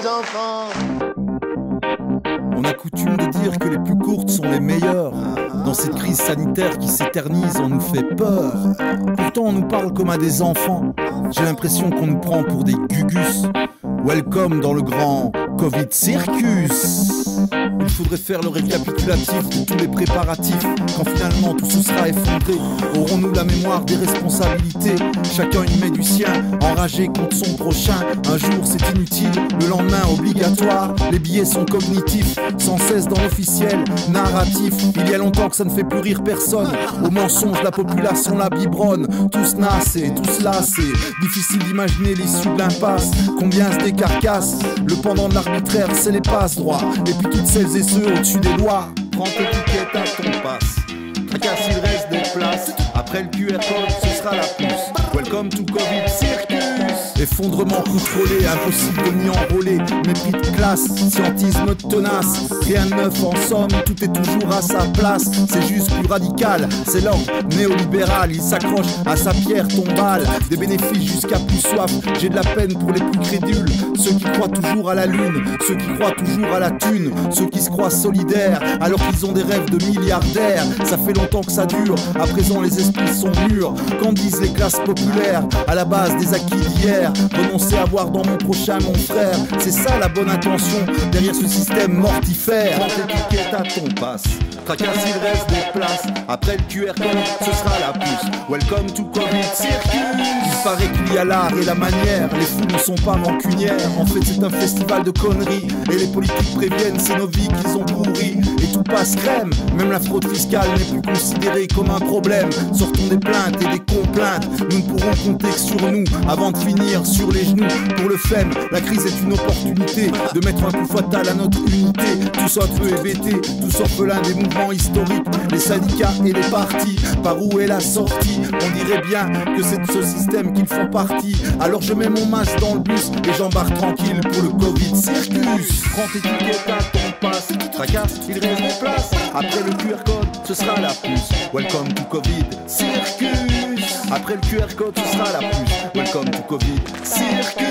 enfants. On a coutume de dire que les plus courtes sont les meilleures. Dans cette crise sanitaire qui s'éternise, on nous fait peur. Pourtant on nous parle comme à des enfants. J'ai l'impression qu'on nous prend pour des gugus. Welcome dans le grand Covid Circus. Il faudrait faire le récapitulatif de tous les préparatifs. Quand finalement tout se sera effondré, aurons-nous la mémoire des responsabilités? Chacun y met du sien, enragé contre son prochain. Un jour c'est inutile, le lendemain obligatoire. Les billets sont cognitifs, sans cesse dans l'officiel narratif. Il y a longtemps que ça ne fait plus rire personne. Au mensonge la population la biberonne. Tous nassés, tous lassés. Difficile d'imaginer l'issue de l'impasse. Combien se décarcassent? Le pendant de l'arbitraire c'est les passe droits. Et puis toutes celles et ceux au-dessus des lois. Prends tes tickets à ton passe. Tracasse, il reste des places. Après le QR code, ce sera la puce. Welcome to Covid Circus. Effondrement contrôlé, impossible de m'y enrôler. Mépris de classe, scientisme tenace. Rien de neuf en somme, tout est toujours à sa place. C'est juste plus radical, c'est l'ordre néolibéral. Il s'accroche à sa pierre tombale. Des bénéfices jusqu'à plus soif. J'ai de la peine pour les plus crédules. Ceux qui croient toujours à la lune, ceux qui croient toujours à la thune. Ceux qui se croient solidaires alors qu'ils ont des rêves de milliardaires. Ça fait longtemps que ça dure, à présent les esprits sont mûrs. Qu'en disent les classes populaires, à la base des acquis d'hier? Renoncer à voir dans mon prochain mon frère, c'est ça la bonne intention derrière ce système mortifère. Prends tes tickets à ton passe, tracasse, il reste des places. Après le QR code, ce sera la puce. Welcome to Covid Circus. Il paraît qu'il y a l'art et la manière, les fous ne sont pas rancunières. En fait c'est un festival de conneries, et les politiques préviennent, c'est nos vies qu'ils ont pourries. Et tout passe crème, même la fraude fiscale n'est plus considérée comme un problème. Sortons des plaintes et des complaintes, nous ne pourrons compter que sur nous avant de finir sur les genoux. Pour le FEM, la crise est une opportunité de mettre un coup fatal à notre unité. Tous un peu hébétés, tous orphelins des mouvements historiques, les syndicats et les partis. Par où est la sortie? On dirait bien que c'est de ce système qu'ils font partie. Alors je mets mon masque dans le bus et j'embarque tranquille pour le Covid Circus. Prends tes tickets à ton passe, tracasse, il reste des places. Après le QR code, ce sera la puce. Welcome to Covid Circus. Après le QR code, ce sera la puce. Welcome to Covid Circus.